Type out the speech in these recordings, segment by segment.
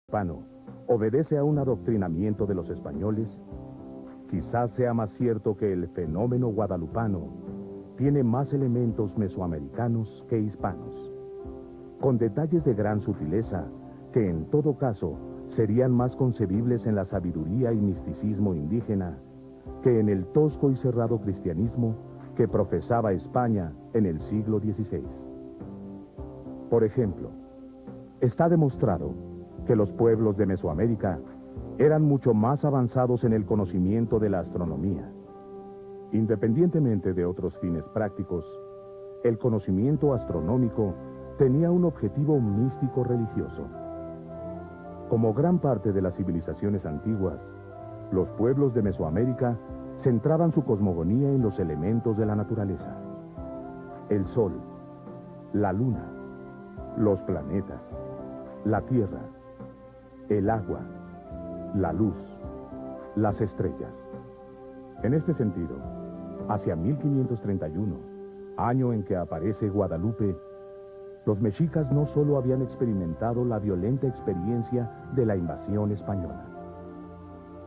guadalupano obedece a un adoctrinamiento de los españoles, quizás sea más cierto que el fenómeno guadalupano tiene más elementos mesoamericanos que hispanos, con detalles de gran sutileza que en todo caso serían más concebibles en la sabiduría y misticismo indígena que en el tosco y cerrado cristianismo que profesaba España en el siglo XVI. Por ejemplo, está demostrado que los pueblos de Mesoamérica eran mucho más avanzados en el conocimiento de la astronomía. Independientemente de otros fines prácticos, el conocimiento astronómico tenía un objetivo místico religioso. Como gran parte de las civilizaciones antiguas, los pueblos de Mesoamérica centraban su cosmogonía en los elementos de la naturaleza: el sol, la luna, los planetas, la tierra, el agua, la luz, las estrellas. En este sentido, hacia 1531, año en que aparece Guadalupe, los mexicas no solo habían experimentado la violenta experiencia de la invasión española,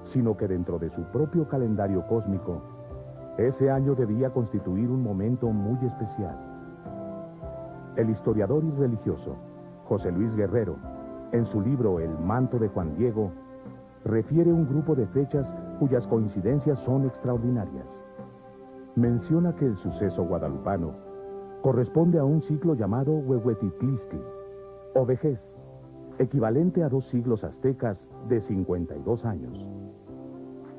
sino que dentro de su propio calendario cósmico, ese año debía constituir un momento muy especial. El historiador y religioso José Luis Guerrero, en su libro El manto de Juan Diego, refiere un grupo de fechas cuyas coincidencias son extraordinarias. Menciona que el suceso guadalupano corresponde a un ciclo llamado Huehuetitlistli, o vejez, equivalente a 2 siglos aztecas de 52 años.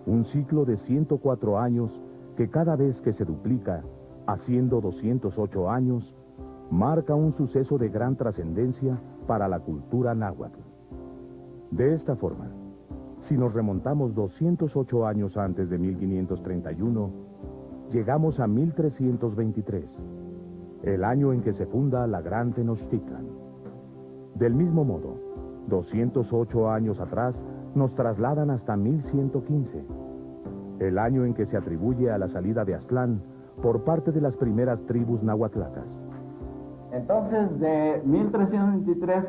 Un ciclo de 104 años que cada vez que se duplica, haciendo 208 años, marca un suceso de gran trascendencia para la cultura náhuatl. De esta forma, si nos remontamos 208 años antes de 1531, llegamos a 1323, el año en que se funda la Gran Tenochtitlan. Del mismo modo, 208 años atrás nos trasladan hasta 1115, el año en que se atribuye a la salida de Aztlán por parte de las primeras tribus nahuatlacas. Entonces, de 1323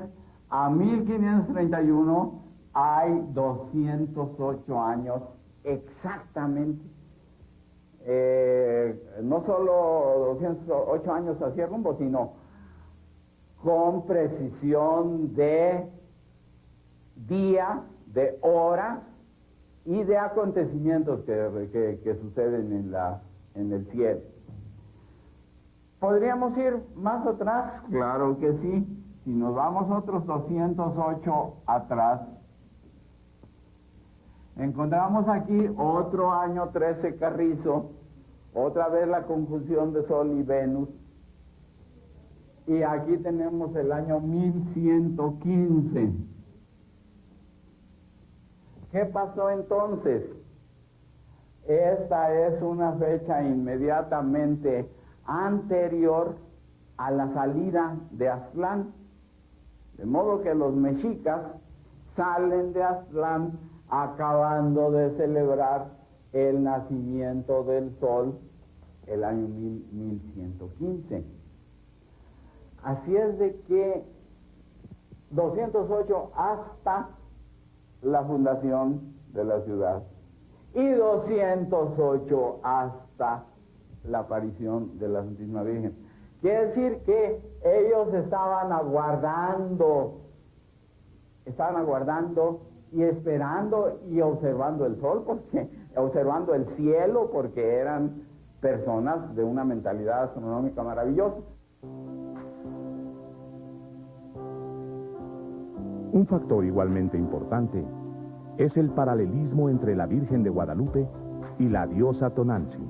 a 1531 hay 208 años exactamente. No solo 208 años hacia rumbo, sino con precisión de día, de hora y de acontecimientos que suceden en el cielo. ¿Podríamos ir más atrás? Claro que sí. Si nos vamos otros 208 atrás, encontramos aquí otro año 13 Carrizo, otra vez la conjunción de Sol y Venus, y aquí tenemos el año 1115. ¿Qué pasó entonces? Esta es una fecha inmediatamente anterior a la salida de Aztlán, de modo que los mexicas salen de Aztlán acabando de celebrar el nacimiento del sol, el año 1115. Así es de que 208 hasta la fundación de la ciudad y 208 hasta la aparición de la Santísima Virgen. Quiere decir que ellos estaban aguardando y esperando y observando el sol, observando el cielo, porque eran personas de una mentalidad astronómica maravillosa. Un factor igualmente importante es el paralelismo entre la Virgen de Guadalupe y la diosa Tonantzin.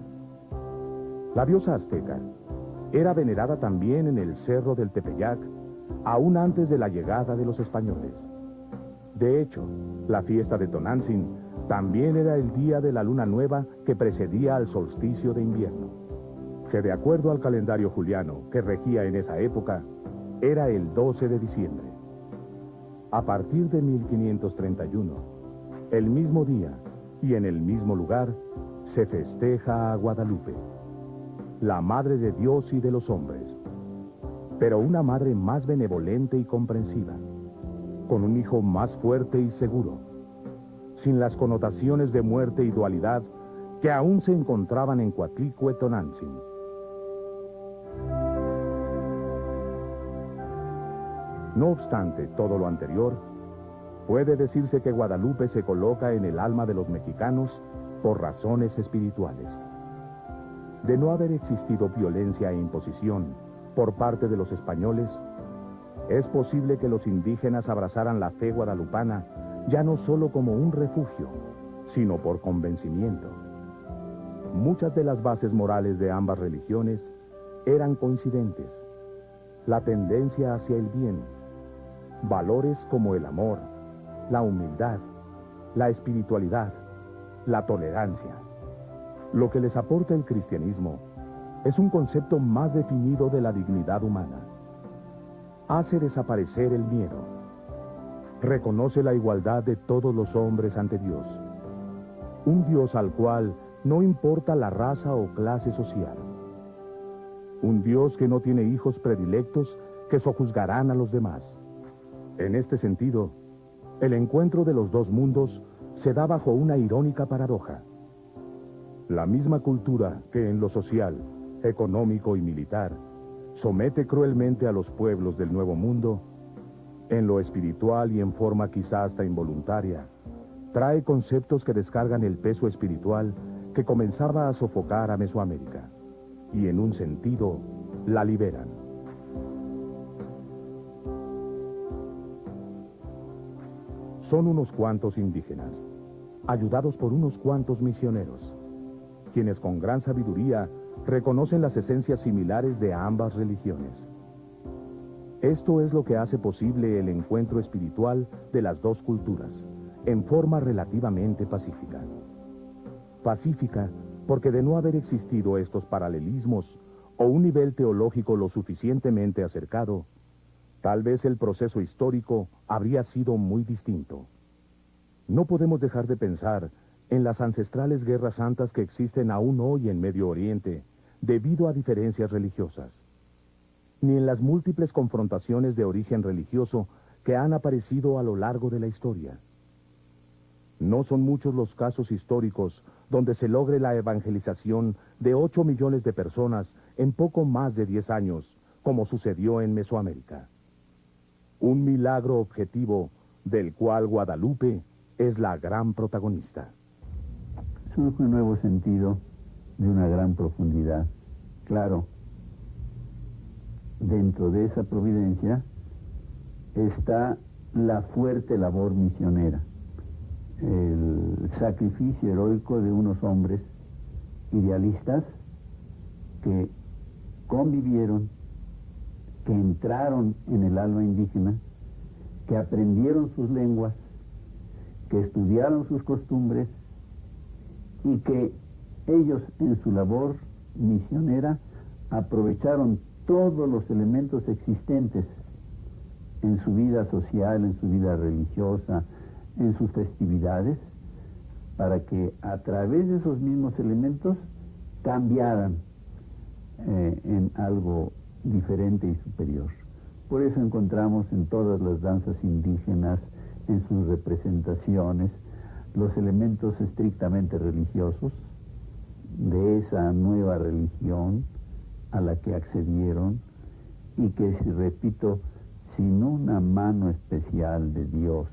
La diosa azteca era venerada también en el Cerro del Tepeyac, aún antes de la llegada de los españoles. De hecho, la fiesta de Tonantzin también era el día de la luna nueva que precedía al solsticio de invierno, que de acuerdo al calendario juliano que regía en esa época, era el 12 de diciembre. A partir de 1531, el mismo día y en el mismo lugar, se festeja a Guadalupe, la Madre de Dios y de los hombres, pero una madre más benevolente y comprensiva. con un hijo más fuerte y seguro, sin las connotaciones de muerte y dualidad que aún se encontraban en Coatlicue Tonantzin. No obstante todo lo anterior, puede decirse que Guadalupe se coloca en el alma de los mexicanos por razones espirituales. De no haber existido violencia e imposición por parte de los españoles, es posible que los indígenas abrazaran la fe guadalupana ya no solo como un refugio, sino por convencimiento. Muchas de las bases morales de ambas religiones eran coincidentes. La tendencia hacia el bien, valores como el amor, la humildad, la espiritualidad, la tolerancia. Lo que les aporta el cristianismo es un concepto más definido de la dignidad humana. Hace desaparecer el miedo. Reconoce la igualdad de todos los hombres ante Dios. Un Dios al cual no importa la raza o clase social. Un Dios que no tiene hijos predilectos que sojuzgarán a los demás. En este sentido, el encuentro de los dos mundos se da bajo una irónica paradoja. La misma cultura que en lo social, económico y militar somete cruelmente a los pueblos del Nuevo Mundo, en lo espiritual y en forma quizá hasta involuntaria, trae conceptos que descargan el peso espiritual que comenzaba a sofocar a Mesoamérica, y en un sentido, la liberan. Son unos cuantos indígenas, ayudados por unos cuantos misioneros, quienes con gran sabiduría reconocen las esencias similares de ambas religiones. Esto es lo que hace posible el encuentro espiritual de las dos culturas, en forma relativamente pacífica. Pacífica porque de no haber existido estos paralelismos o un nivel teológico lo suficientemente acercado, tal vez el proceso histórico habría sido muy distinto. No podemos dejar de pensar en las ancestrales guerras santas que existen aún hoy en Medio Oriente debido a diferencias religiosas, ni en las múltiples confrontaciones de origen religioso que han aparecido a lo largo de la historia. No son muchos los casos históricos donde se logre la evangelización de 8 millones de personas en poco más de 10 años, como sucedió en Mesoamérica. Un milagro objetivo del cual Guadalupe es la gran protagonista. Surge un nuevo sentido de una gran profundidad. Claro, dentro de esa providencia está la fuerte labor misionera, el sacrificio heroico de unos hombres idealistas que convivieron, que entraron en el alma indígena, que aprendieron sus lenguas, que estudiaron sus costumbres y que ellos en su labor misionera aprovecharon todos los elementos existentes en su vida social, en su vida religiosa, en sus festividades, para que a través de esos mismos elementos cambiaran en algo diferente y superior. Por eso encontramos en todas las danzas indígenas, en sus representaciones, los elementos estrictamente religiosos de esa nueva religión a la que accedieron y que, si repito, sin una mano especial de Dios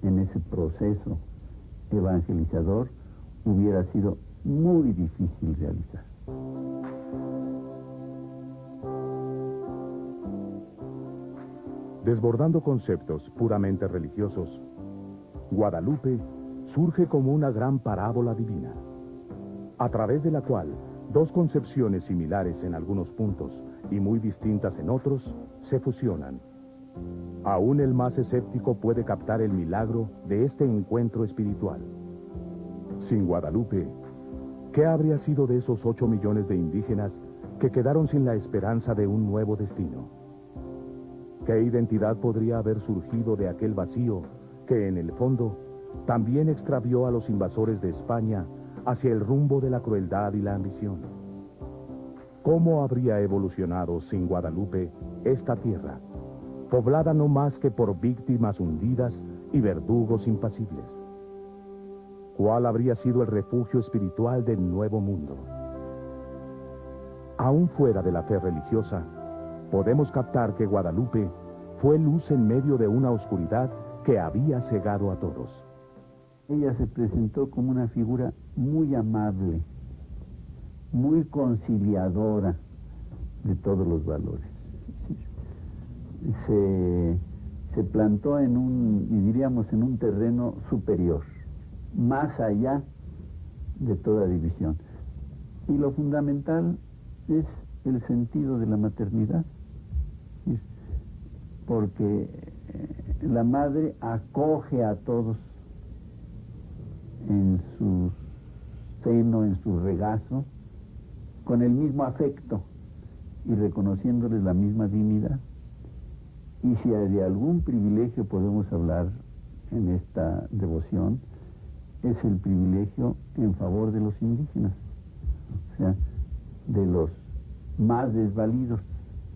en ese proceso evangelizador, hubiera sido muy difícil realizar. Desbordando conceptos puramente religiosos, Guadalupe surge como una gran parábola divina, a través de la cual dos concepciones similares en algunos puntos y muy distintas en otros se fusionan. Aún el más escéptico puede captar el milagro de este encuentro espiritual. Sin Guadalupe, ¿qué habría sido de esos 8 millones de indígenas que quedaron sin la esperanza de un nuevo destino? ¿Qué identidad podría haber surgido de aquel vacío que, en el fondo, también extravió a los invasores de España hacia el rumbo de la crueldad y la ambición? ¿Cómo habría evolucionado sin Guadalupe esta tierra, poblada no más que por víctimas hundidas y verdugos impasibles. ¿Cuál habría sido el refugio espiritual del Nuevo Mundo? Aún fuera de la fe religiosa, podemos captar que Guadalupe fue luz en medio de una oscuridad que había cegado a todos. Ella se presentó como una figura muy amable, muy conciliadora de todos los valores. Se plantó en un terreno superior, más allá de toda división. Y lo fundamental es el sentido de la maternidad, porque la madre acoge a todos en su seno, en su regazo, con el mismo afecto y reconociéndoles la misma dignidad. Y si de algún privilegio podemos hablar en esta devoción, es el privilegio en favor de los indígenas, o sea, de los más desvalidos.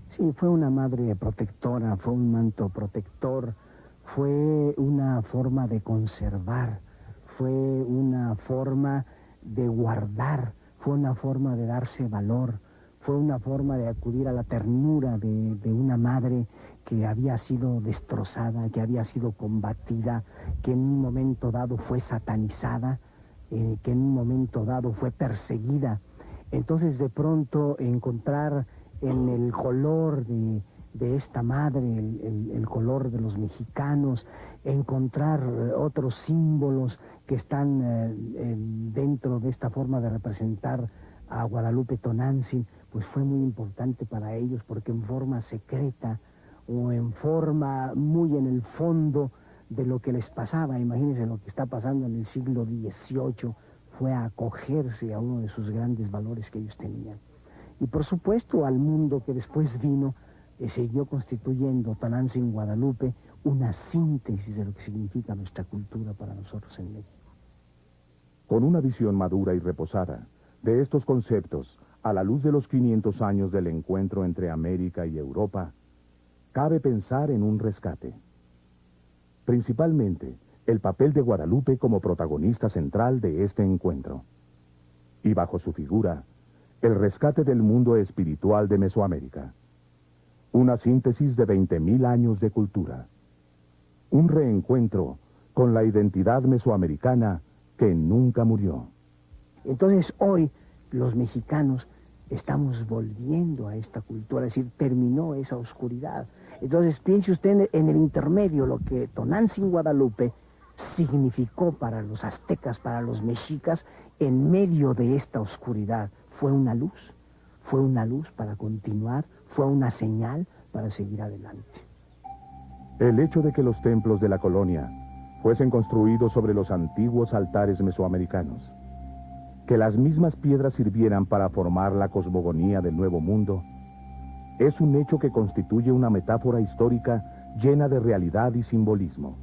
Sí, fue una madre protectora, fue un manto protector, fue una forma de conservar, fue una forma de guardar, fue una forma de darse valor, fue una forma de acudir a la ternura de una madre que había sido destrozada, que había sido combatida, que en un momento dado fue satanizada, que en un momento dado fue perseguida. Entonces, de pronto, encontrar en el color de esta madre, el color de los mexicanos, encontrar otros símbolos que están dentro de esta forma de representar a Guadalupe Tonantzin, pues fue muy importante para ellos, porque en forma secreta o en forma muy en el fondo de lo que les pasaba, imagínense lo que está pasando en el siglo XVIII, fue a acogerse a uno de sus grandes valores que ellos tenían. Y por supuesto al mundo que después vino, siguió constituyendo Tonantzin Guadalupe una síntesis de lo que significa nuestra cultura para nosotros en México. Con una visión madura y reposada de estos conceptos, a la luz de los 500 años del encuentro entre América y Europa, cabe pensar en un rescate. Principalmente, el papel de Guadalupe como protagonista central de este encuentro. Y bajo su figura, el rescate del mundo espiritual de Mesoamérica. Una síntesis de 20.000 años de cultura. Un reencuentro con la identidad mesoamericana que nunca murió. Entonces hoy los mexicanos estamos volviendo a esta cultura, es decir, terminó esa oscuridad. Entonces piense usted en el intermedio, lo que Tonantzin Guadalupe significó para los aztecas, para los mexicas, en medio de esta oscuridad. Fue una luz para continuar, fue una señal para seguir adelante. El hecho de que los templos de la colonia fuesen construidos sobre los antiguos altares mesoamericanos, que las mismas piedras sirvieran para formar la cosmogonía del Nuevo Mundo, es un hecho que constituye una metáfora histórica llena de realidad y simbolismo.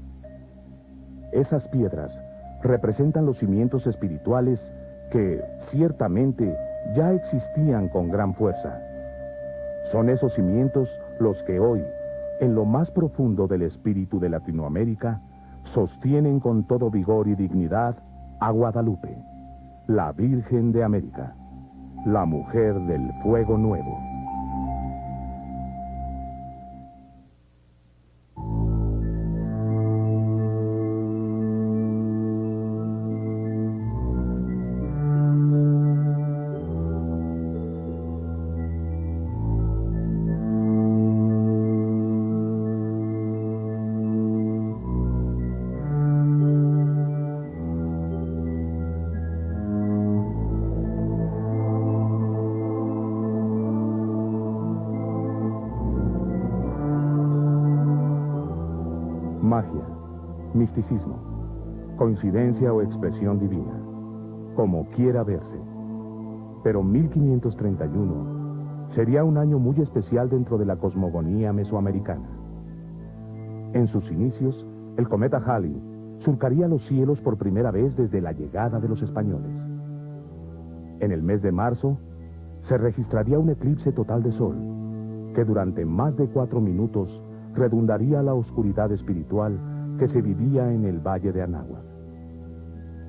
Esas piedras representan los cimientos espirituales que, ciertamente, ya existían con gran fuerza. Son esos cimientos los que hoy, en lo más profundo del espíritu de Latinoamérica, sostienen con todo vigor y dignidad a Guadalupe, la Virgen de América, la mujer del fuego nuevo. Magia, misticismo, coincidencia o expresión divina, como quiera verse. Pero 1531 sería un año muy especial dentro de la cosmogonía mesoamericana. En sus inicios, el cometa Halley surcaría los cielos por primera vez desde la llegada de los españoles. En el mes de marzo, se registraría un eclipse total de sol, que durante más de 4 minutos redundaría la oscuridad espiritual que se vivía en el valle de Anáhuac.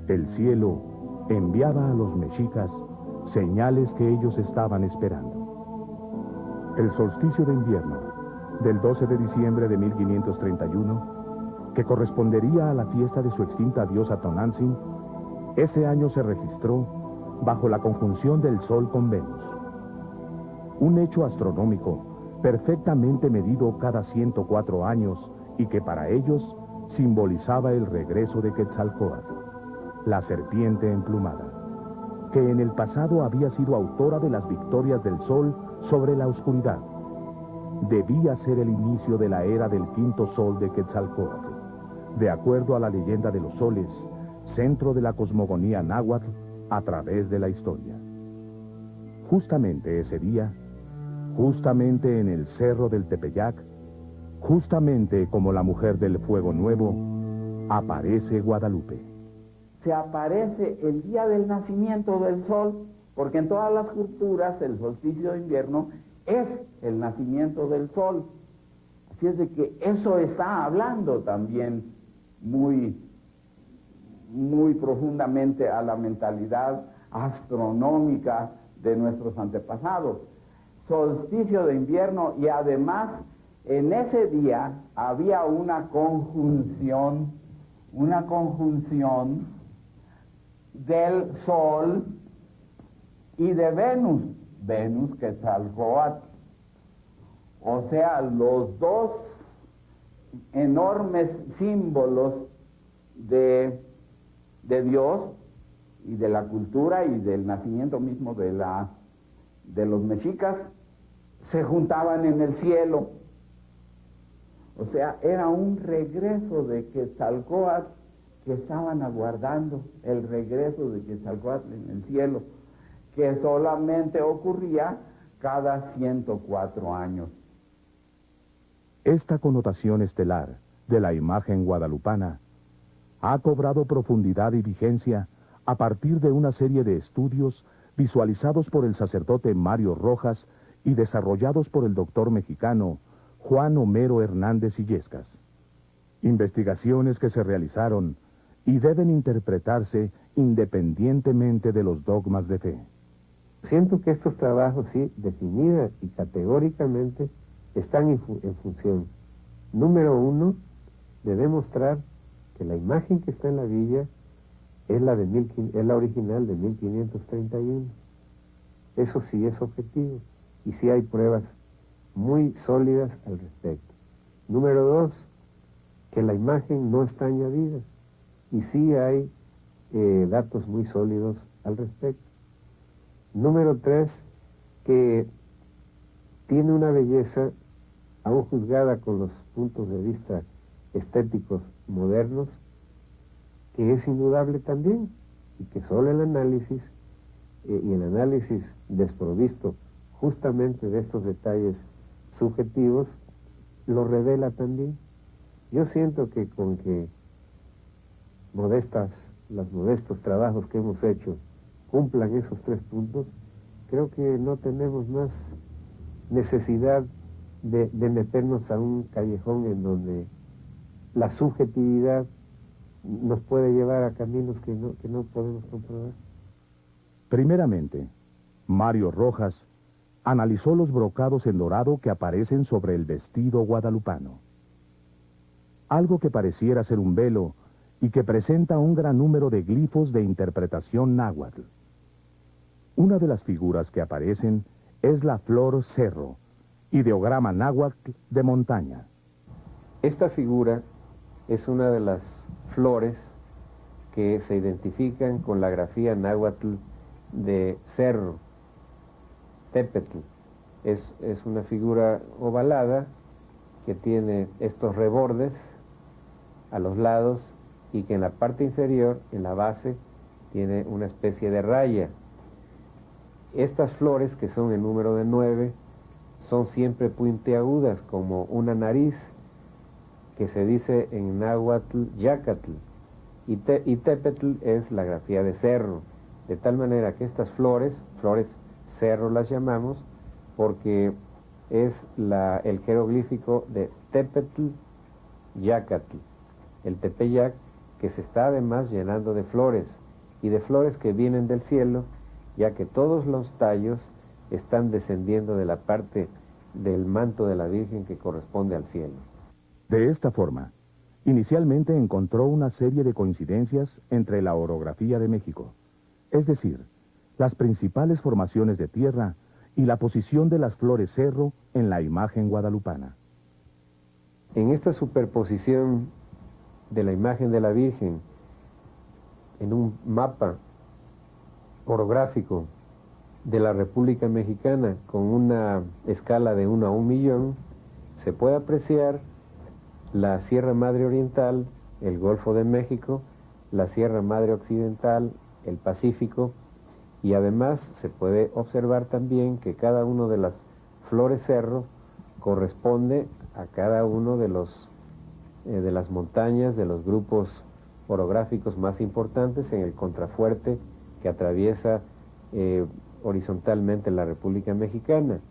El cielo enviaba a los mexicas señales que ellos estaban esperando. El solsticio de invierno del 12 de diciembre de 1531, que correspondería a la fiesta de su extinta diosa Tonantzin, ese año se registró bajo la conjunción del Sol con Venus. Un hecho astronómico perfectamente medido cada 104 años y que para ellos simbolizaba el regreso de Quetzalcóatl, la serpiente emplumada, que en el pasado había sido autora de las victorias del Sol sobre la oscuridad. Debía ser el inicio de la era del quinto sol de Quetzalcóatl, de acuerdo a la leyenda de los soles, centro de la cosmogonía náhuatl a través de la historia. Justamente ese día, justamente en el cerro del Tepeyac, justamente como la mujer del fuego nuevo, aparece Guadalupe. Se aparece el día del nacimiento del sol, porque en todas las culturas el solsticio de invierno es el nacimiento del sol. Así es de que eso está hablando también muy profundamente a la mentalidad astronómica de nuestros antepasados. Solsticio de invierno, y además en ese día había una conjunción del Sol y de Venus Quetzalcóatl. O sea, los dos enormes símbolos de Dios y de la cultura y del nacimiento mismo de los mexicas se juntaban en el cielo. O sea, era un regreso de Quetzalcóatl que estaban aguardando, el regreso de Quetzalcóatl en el cielo, que solamente ocurría cada 104 años. Esta connotación estelar de la imagen guadalupana ha cobrado profundidad y vigencia a partir de una serie de estudios visualizados por el sacerdote Mario Rojas y desarrollados por el doctor mexicano Juan Homero Hernández Illescas. Investigaciones que se realizaron y deben interpretarse independientemente de los dogmas de fe. Siento que estos trabajos, sí, definida y categóricamente, están en función, número uno, de demostrar que la imagen que está en la villa es la original de 1531. Eso sí es objetivo, y sí hay pruebas muy sólidas al respecto. Número dos, que la imagen no está añadida, y sí hay datos muy sólidos al respecto. Número tres, que tiene una belleza, aún juzgada con los puntos de vista estéticos modernos, que es indudable también, y que solo el análisis, y el análisis desprovisto justamente de estos detalles subjetivos, lo revela también. Yo siento que con que los modestos trabajos que hemos hecho cumplan esos tres puntos, creo que no tenemos más necesidad de meternos a un callejón en donde la subjetividad nos puede llevar a caminos que no podemos comprobar. Primeramente, Mario Rojas analizó los brocados en dorado que aparecen sobre el vestido guadalupano. Algo que pareciera ser un velo y que presenta un gran número de glifos de interpretación náhuatl. Una de las figuras que aparecen es la flor cerro, ideograma náhuatl de montaña. Esta figura es una de las flores que se identifican con la grafía náhuatl de cerro, tepetl. Es una figura ovalada que tiene estos rebordes a los lados y que en la parte inferior, en la base, tiene una especie de raya. Estas flores, que son el número de 9, son siempre puntiagudas, como una nariz, que se dice en náhuatl yacatl, y tepetl es la grafía de cerro, de tal manera que estas flores cerro las llamamos, porque es el jeroglífico de Tepetl Yacatl, el Tepeyac, que se está además llenando de flores, y de flores que vienen del cielo, ya que todos los tallos están descendiendo de la parte del manto de la Virgen que corresponde al cielo. De esta forma, inicialmente encontró una serie de coincidencias entre la orografía de México, es decir, las principales formaciones de tierra y la posición de las flores cerro en la imagen guadalupana. En esta superposición de la imagen de la Virgen en un mapa orográfico de la República Mexicana con una escala de 1 a 1 millón, se puede apreciar la Sierra Madre Oriental, el Golfo de México, la Sierra Madre Occidental, el Pacífico, y además se puede observar también que cada uno de las flores cerro corresponde a cada uno de las montañas, de los grupos orográficos más importantes en el contrafuerte que atraviesa horizontalmente la República Mexicana.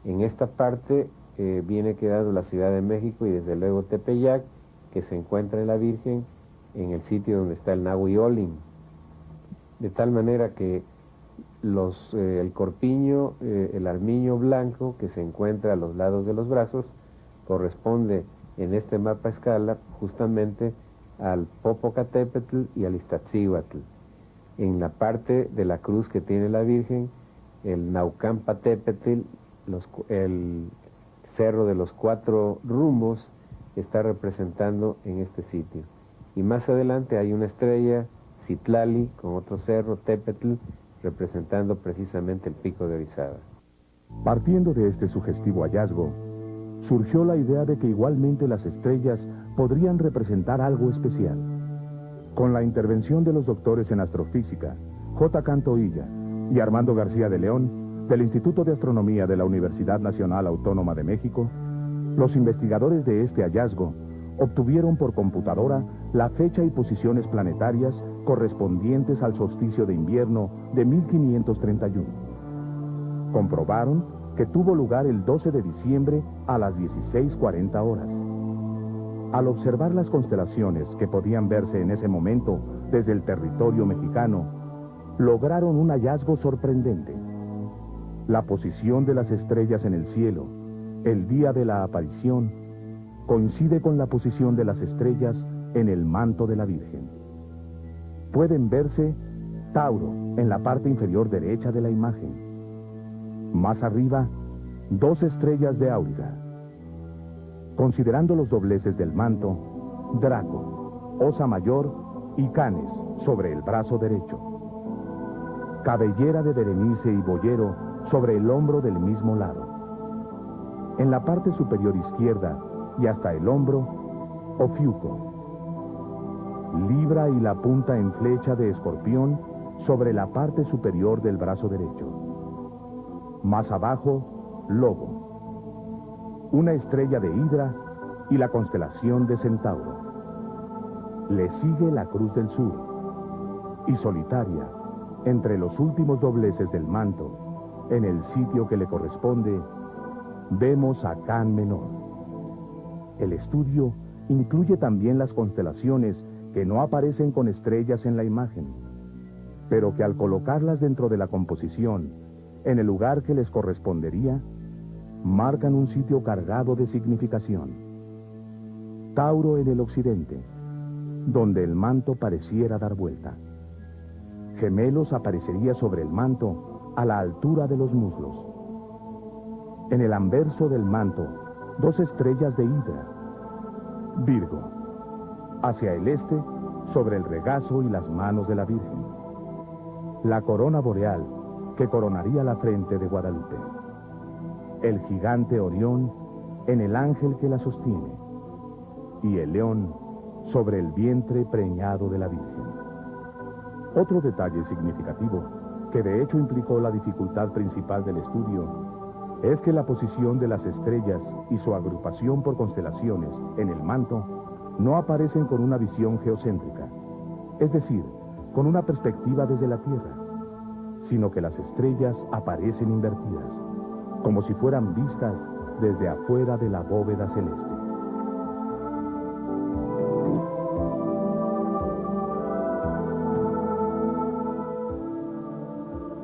En esta parte viene quedando la Ciudad de México y desde luego Tepeyac, que se encuentra en la Virgen, en el sitio donde está el Nahui-Olin. De tal manera que el corpiño, el armiño blanco que se encuentra a los lados de los brazos, corresponde en este mapa escala justamente al Popocatépetl y al Iztaccíhuatl. En la parte de la cruz que tiene la Virgen, el Naucalpan-Tepetl, el cerro de los 4 rumbos, está representando en este sitio. Y más adelante hay una estrella, Citlali, con otro cerro, Tepetl, representando precisamente el pico de Orizaba. Partiendo de este sugestivo hallazgo, surgió la idea de que igualmente las estrellas podrían representar algo especial. Con la intervención de los doctores en astrofísica, J. Cantoilla y Armando García de León, del Instituto de Astronomía de la Universidad Nacional Autónoma de México, los investigadores de este hallazgo obtuvieron por computadora la fecha y posiciones planetarias correspondientes al solsticio de invierno de 1531. Comprobaron que tuvo lugar el 12 de diciembre a las 16:40 horas. Al observar las constelaciones que podían verse en ese momento desde el territorio mexicano, lograron un hallazgo sorprendente. La posición de las estrellas en el cielo, el día de la aparición, coincide con la posición de las estrellas en el manto de la Virgen. Pueden verse Tauro en la parte inferior derecha de la imagen. Más arriba, 2 estrellas de Auriga. Considerando los dobleces del manto, Draco, Osa Mayor y Canes sobre el brazo derecho. Cabellera de Berenice y Boyero sobre el hombro del mismo lado. En la parte superior izquierda y hasta el hombro, Ofiuco. Libra y la punta en flecha de Escorpión sobre la parte superior del brazo derecho. Más abajo, Lobo. Una estrella de Hidra y la constelación de Centauro. Le sigue la Cruz del Sur. Y solitaria, entre los últimos dobleces del manto, en el sitio que le corresponde, vemos a Can Menor. El estudio incluye también las constelaciones que no aparecen con estrellas en la imagen, pero que al colocarlas dentro de la composición, en el lugar que les correspondería, marcan un sitio cargado de significación. Tauro en el occidente, donde el manto pareciera dar vuelta. Gemelos aparecería sobre el manto a la altura de los muslos. En el anverso del manto, 2 estrellas de Hidra. Virgo, hacia el este, sobre el regazo y las manos de la Virgen. La corona boreal, que coronaría la frente de Guadalupe. El gigante Orión en el ángel que la sostiene. Y el león sobre el vientre preñado de la Virgen. Otro detalle significativo, que de hecho implicó la dificultad principal del estudio, es que la posición de las estrellas y su agrupación por constelaciones en el manto no aparecen con una visión geocéntrica, es decir, con una perspectiva desde la Tierra, sino que las estrellas aparecen invertidas, como si fueran vistas desde afuera de la bóveda celeste.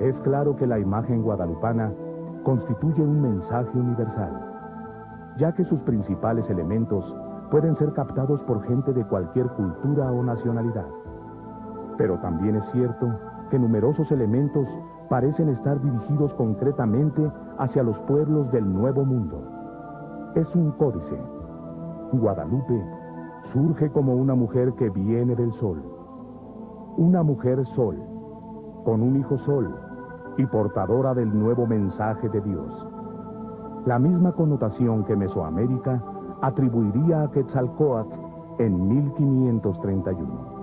Es claro que la imagen guadalupana constituye un mensaje universal, ya que sus principales elementos pueden ser captados por gente de cualquier cultura o nacionalidad. Pero también es cierto que numerosos elementos parecen estar dirigidos concretamente hacia los pueblos del Nuevo Mundo. Es un códice. Guadalupe surge como una mujer que viene del sol. Una mujer sol, con un hijo sol, y portadora del nuevo mensaje de Dios. La misma connotación que Mesoamérica atribuiría a Quetzalcóatl en 1531.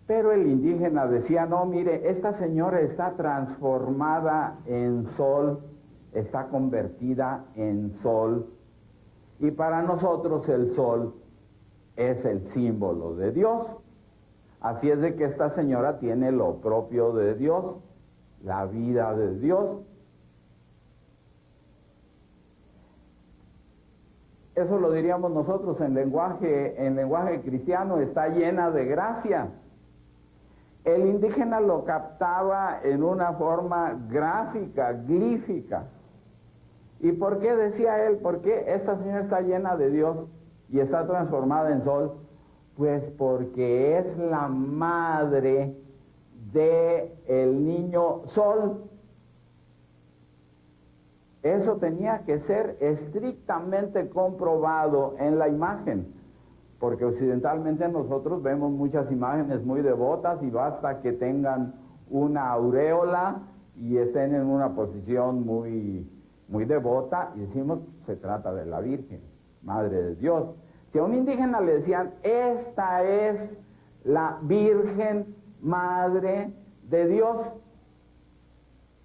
Pero el indígena decía, no, mire, esta señora está transformada en sol, está convertida en sol, y para nosotros el sol es el símbolo de Dios. Así es de que esta señora tiene lo propio de Dios, la vida de Dios. Eso lo diríamos nosotros en lenguaje cristiano, está llena de gracia. El indígena lo captaba en una forma gráfica, glífica. ¿Y por qué decía él? ¿Por qué esta señora está llena de Dios y está transformada en sol? Pues porque es la madre del niño sol. Eso tenía que ser estrictamente comprobado en la imagen, porque occidentalmente nosotros vemos muchas imágenes muy devotas y basta que tengan una auréola y estén en una posición muy devota y decimos, se trata de la Virgen, Madre de Dios. Si a un indígena le decían, esta es la Virgen Madre de Dios,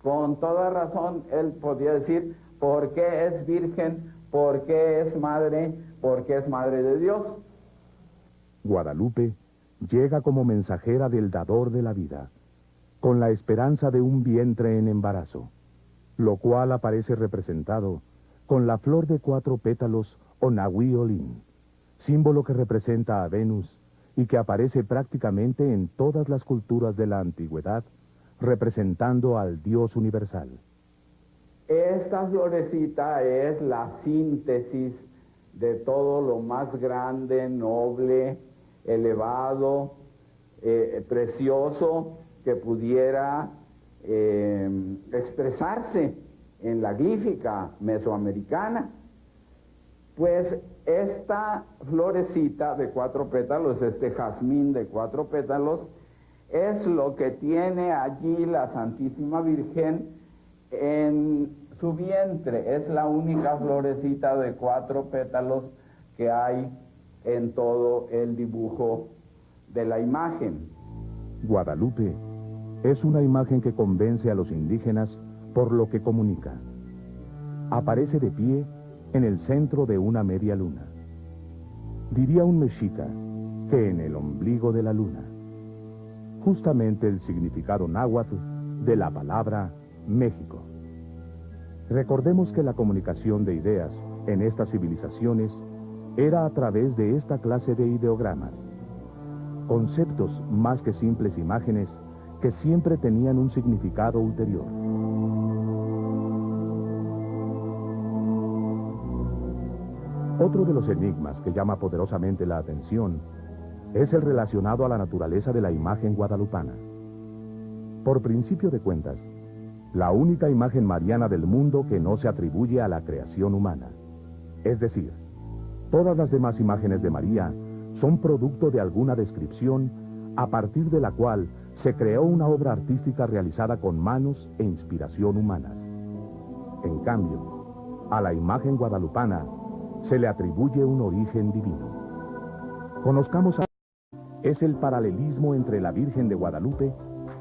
con toda razón él podía decir, ¿por qué es virgen? ¿Por qué es madre? ¿Por qué es madre de Dios? Guadalupe llega como mensajera del dador de la vida, con la esperanza de un vientre en embarazo, lo cual aparece representado con la flor de 4 pétalos o Nahui Olin, símbolo que representa a Venus y que aparece prácticamente en todas las culturas de la antigüedad, representando al Dios universal. Esta florecita es la síntesis de todo lo más grande, noble, elevado, precioso que pudiera expresarse en la glífica mesoamericana. Pues esta florecita de 4 pétalos, este jazmín de 4 pétalos, es lo que tiene allí la Santísima Virgen en su vientre. Es la única florecita de 4 pétalos que hay en todo el dibujo de la imagen. Guadalupe es una imagen que convence a los indígenas por lo que comunica. Aparece de pie en el centro de una media luna. Diría un mexica que en el ombligo de la luna. Justamente el significado náhuatl de la palabra México. Recordemos que la comunicación de ideas en estas civilizaciones era a través de esta clase de ideogramas, conceptos más que simples imágenes que siempre tenían un significado ulterior. Otro de los enigmas que llama poderosamente la atención es el relacionado a la naturaleza de la imagen guadalupana. Por principio de cuentas, la única imagen mariana del mundo que no se atribuye a la creación humana. Es decir, todas las demás imágenes de María son producto de alguna descripción a partir de la cual se creó una obra artística realizada con manos e inspiración humanas. En cambio, a la imagen guadalupana se le atribuye un origen divino. Conozcamos a... Es el paralelismo entre la Virgen de Guadalupe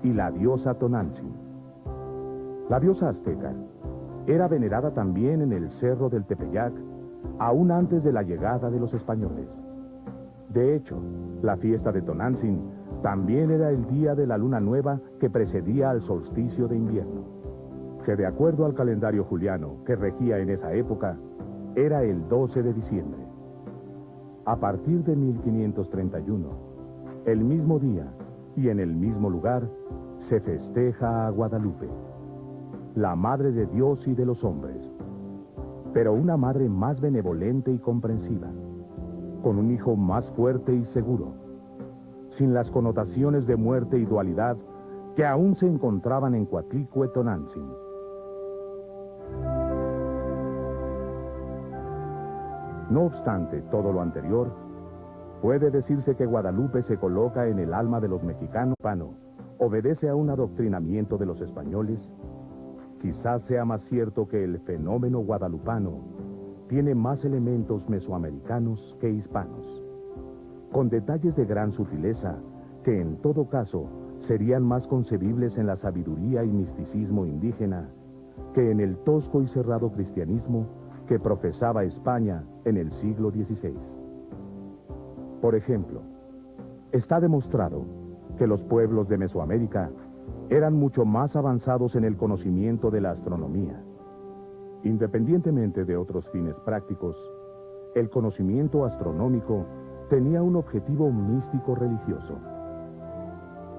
y la diosa Tonantzin. La diosa azteca era venerada también en el Cerro del Tepeyac, aún antes de la llegada de los españoles. De hecho, la fiesta de Tonantzin también era el día de la luna nueva que precedía al solsticio de invierno. que de acuerdo al calendario juliano que regía en esa época, era el 12 de diciembre. A partir de 1531, el mismo día y en el mismo lugar, se festeja a Guadalupe, la Madre de Dios y de los hombres, pero una madre más benevolente y comprensiva, con un hijo más fuerte y seguro, sin las connotaciones de muerte y dualidad que aún se encontraban en Coatlicue Tonantzin. No obstante todo lo anterior, puede decirse que Guadalupe se coloca en el alma de los mexicanos. Obedece a un adoctrinamiento de los españoles. Quizás sea más cierto que el fenómeno guadalupano tiene más elementos mesoamericanos que hispanos, con detalles de gran sutileza que en todo caso serían más concebibles en la sabiduría y misticismo indígena que en el tosco y cerrado cristianismo que profesaba España en el siglo XVI. Por ejemplo, está demostrado que los pueblos de Mesoamérica eran mucho más avanzados en el conocimiento de la astronomía. Independientemente de otros fines prácticos, el conocimiento astronómico tenía un objetivo místico religioso.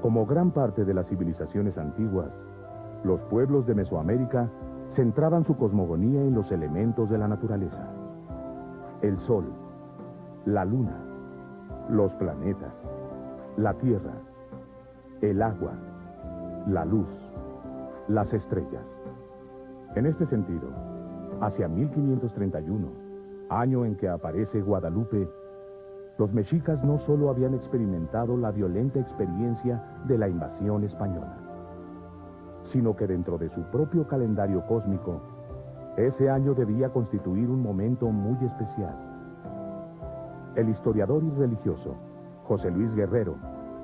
Como gran parte de las civilizaciones antiguas, los pueblos de Mesoamérica centraban su cosmogonía en los elementos de la naturaleza: el sol, la luna, los planetas, la tierra, el agua, la luz, las estrellas. En este sentido, hacia 1531, año en que aparece Guadalupe, los mexicas no solo habían experimentado la violenta experiencia de la invasión española, sino que dentro de su propio calendario cósmico, ese año debía constituir un momento muy especial. El historiador y religioso José Luis Guerrero,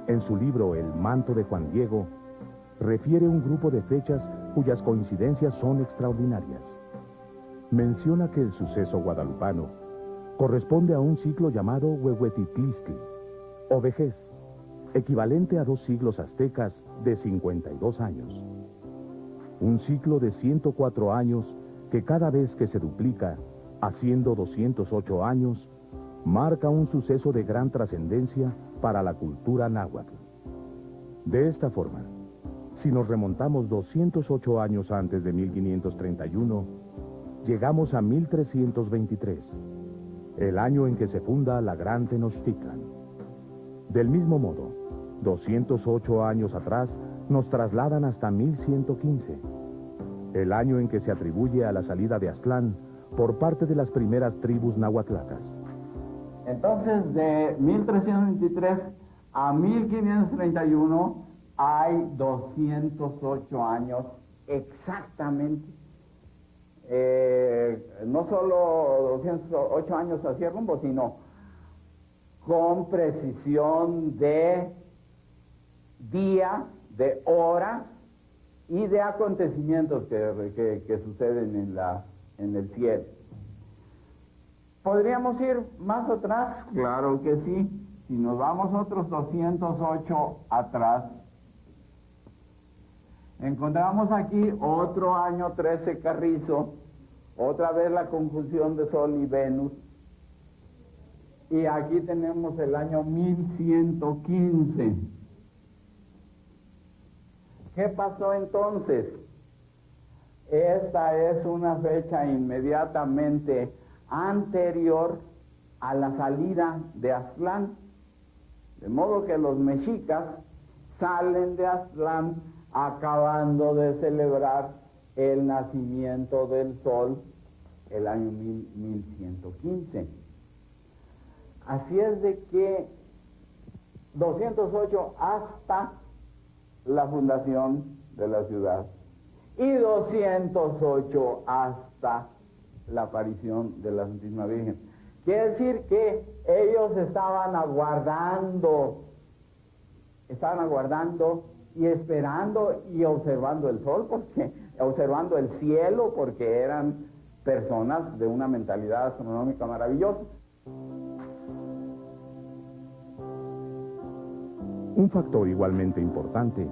en su libro El manto de Juan Diego, refiere un grupo de fechas cuyas coincidencias son extraordinarias. Menciona que el suceso guadalupano corresponde a un ciclo llamado Huehuetitlistli, o vejez, equivalente a 2 siglos aztecas de 52 años. Un ciclo de 104 años que cada vez que se duplica, haciendo 208 años, marca un suceso de gran trascendencia para la cultura náhuatl. De esta forma, si nos remontamos 208 años antes de 1531, llegamos a 1323, el año en que se funda la Gran Tenochtitlan. Del mismo modo, 208 años atrás nos trasladan hasta 1115, el año en que se atribuye a la salida de Aztlán por parte de las primeras tribus nahuatlacas. Entonces, de 1323 a 1531 hay 208 años exactamente. No solo 208 años hacia rumbo, sino con precisión de día, de hora y de acontecimientos que suceden en el cielo. ¿Podríamos ir más atrás? Claro que sí. Si nos vamos otros 208 atrás, encontramos aquí otro año 13 Carrizo, otra vez la conjunción de Sol y Venus, y aquí tenemos el año 1115. ¿Qué pasó entonces? Esta es una fecha inmediatamente anterior a la salida de Aztlán, de modo que los mexicas salen de Aztlán acabando de celebrar el nacimiento del sol, el año 1115. Así es de que 208 hasta la fundación de la ciudad y 208 hasta la aparición de la Santísima Virgen. Quiere decir que ellos estaban aguardando y esperando y observando el sol, observando el cielo, porque eran personas de una mentalidad astronómica maravillosa. Un factor igualmente importante